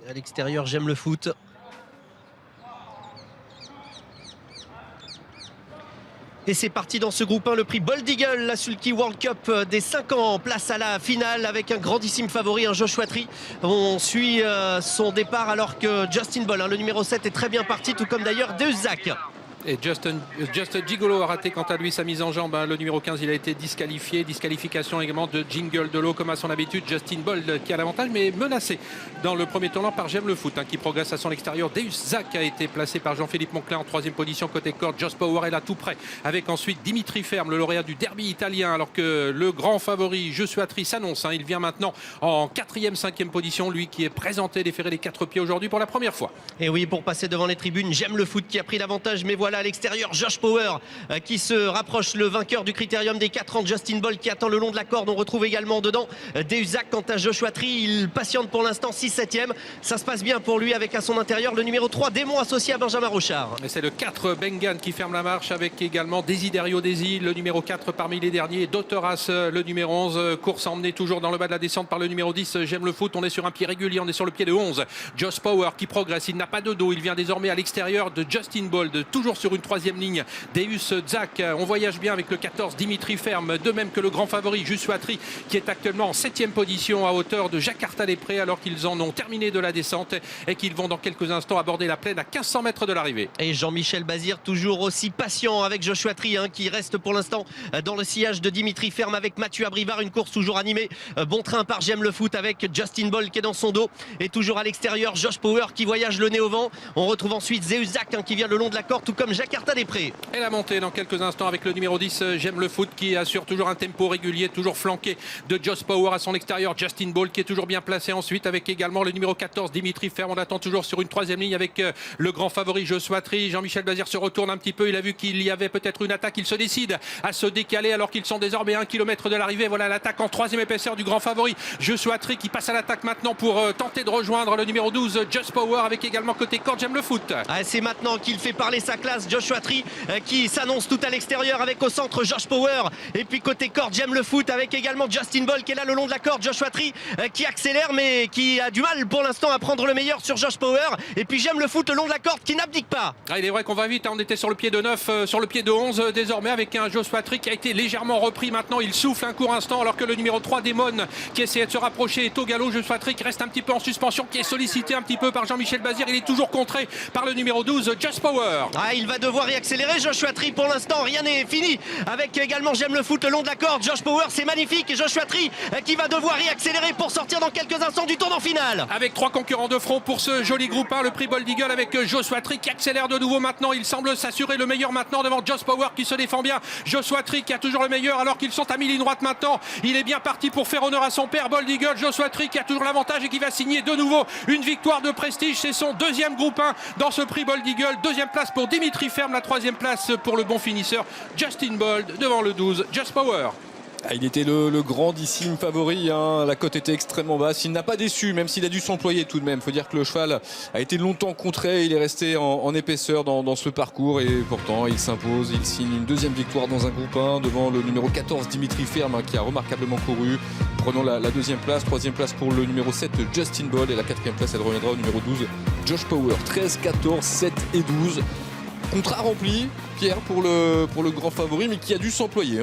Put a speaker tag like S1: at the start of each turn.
S1: À l'extérieur, j'aime le foot. Et c'est parti dans ce groupe 1, le prix Bold Eagle, la Sulky World Cup des 5 ans. Place à la finale avec un grandissime favori, un Joshua Tree. On suit son départ alors que Justin Bold, le numéro 7, est très bien parti, tout comme d'ailleurs Deus Zach.
S2: Et Just Gigolo a raté quant à lui sa mise en jambe. Le numéro 15, il a été disqualifié. Disqualification également de Jingle de l'eau comme à son habitude. Justin Bold qui a l'avantage mais menacé dans le premier tournant par J'aime le foot qui progresse à son extérieur. Deus Zach a été placé par Jean-Philippe Monclin en troisième position côté corde. Josh Power est là tout près avec ensuite Dimitri Ferme, le lauréat du derby italien, alors que le grand favori Joshua Tree s'annonce. Il vient maintenant en quatrième, cinquième position. Lui qui est présenté déféré des 4 pieds aujourd'hui pour la première fois.
S1: Et oui, pour passer devant les tribunes, J'aime le foot qui a pris l'avantage, mais voilà à l'extérieur Josh Power qui se rapproche, le vainqueur du critérium des 4 ans. Justin Bold qui attend le long de la corde. On retrouve également dedans Deus Zach. Quant à Joshua Tree, il patiente pour l'instant, 6-7e. Ça se passe bien pour lui avec à son intérieur le numéro 3, Démon, associé à Benjamin Rochard.
S2: Et c'est le 4, Bengan, qui ferme la marche avec également Desiderio Desi, le numéro 4 parmi les derniers. Doteras, le numéro 11. Course emmenée toujours dans le bas de la descente par le numéro 10, J'aime le foot. On est sur un pied régulier, on est sur le pied de 11. Josh Power qui progresse, il n'a pas de dos. Il vient désormais à l'extérieur de Justin Bold, toujours sur une troisième ligne. Deus Zach, on voyage bien avec le 14, Dimitri Ferme, de même que le grand favori Joshua Tree qui est actuellement en 7e position à hauteur de Jakarta-les-Prés alors qu'ils en ont terminé de la descente et qu'ils vont dans quelques instants aborder la plaine à 1500 mètres de l'arrivée.
S1: Et Jean-Michel Bazir toujours aussi patient avec Joshua Tree qui reste pour l'instant dans le sillage de Dimitri Ferme avec Mathieu Abrivard. Une course toujours animée, bon train par J'aime le foot avec Justin Bold qui est dans son dos. Et toujours à l'extérieur Josh Power qui voyage le nez au vent. On retrouve ensuite Deus Zach qui vient le long de la corde, tout comme Jakarta-les-Prés.
S2: Et la montée dans quelques instants avec le numéro 10, J'aime le foot, qui assure toujours un tempo régulier, toujours flanqué de Josh Power à son extérieur. Justin Bold qui est toujours bien placé ensuite avec également le numéro 14, Dimitri Ferme. On attend toujours sur une troisième ligne avec le grand favori Joshua Tree. Jean-Michel Bazir se retourne un petit peu, il a vu qu'il y avait peut-être une attaque, il se décide à se décaler alors qu'ils sont désormais à 1 km de l'arrivée. Voilà l'attaque en troisième épaisseur du grand favori Joshua Tree qui passe à l'attaque maintenant pour tenter de rejoindre le numéro 12, Josh Power, avec également côté corde J'aime le foot.
S1: C'est maintenant qu'il fait parler sa classe, Joshua Tree qui s'annonce tout à l'extérieur avec au centre Josh Power, et puis côté corde J'aime le foot avec également Justin Bold qui est là le long de la corde. Joshua Tree qui accélère mais qui a du mal pour l'instant à prendre le meilleur sur Josh Power, et puis J'aime le foot le long de la corde qui n'abdique pas.
S2: Il est vrai qu'on va vite, on était sur le pied de 9, sur le pied de 11 désormais avec un Joshua Tree qui a été légèrement repris. Maintenant il souffle un court instant alors que le numéro 3 Démon qui essaie de se rapprocher est au galop. Joshua Tree qui reste un petit peu en suspension, qui est sollicité un petit peu par Jean-Michel Bazir. Il est toujours contré par le numéro 12, Josh Power.
S1: Il va devoir y accélérer Joshua Tree pour l'instant, rien n'est fini avec également J'aime le foot le long de la corde. Josh Power, c'est magnifique, et Joshua Tree qui va devoir y accélérer pour sortir dans quelques instants du tournant final.
S2: Avec 3 concurrents de front pour ce joli groupe 1, le prix Bold Eagle avec Joshua Tree qui accélère de nouveau maintenant. Il semble s'assurer le meilleur maintenant devant Josh Power qui se défend bien. Joshua Tree qui a toujours le meilleur alors qu'ils sont à mi-ligne droite maintenant. Il est bien parti pour faire honneur à son père Bold Eagle. Joshua Tree qui a toujours l'avantage et qui va signer de nouveau une victoire de prestige. C'est son deuxième groupe 1 dans ce prix Bold Eagle. Deuxième place pour Dimitri Ferme, la troisième place pour le bon finisseur Justin Bold devant le 12, Josh Power.
S3: Il était le grandissime favori, la cote était extrêmement basse, il n'a pas déçu même s'il a dû s'employer tout de même. Il faut dire que le cheval a été longtemps contré, il est resté en épaisseur dans ce parcours, et pourtant il s'impose, il signe une deuxième victoire dans un groupe 1 devant le numéro 14 Dimitri Ferme qui a remarquablement couru, prenant la deuxième place. Troisième place pour le numéro 7 Justin Bold, et la quatrième place elle reviendra au numéro 12 Josh Power. 13, 14, 7 et 12. Contrat rempli, Pierre, pour le grand favori, mais qui a dû s'employer.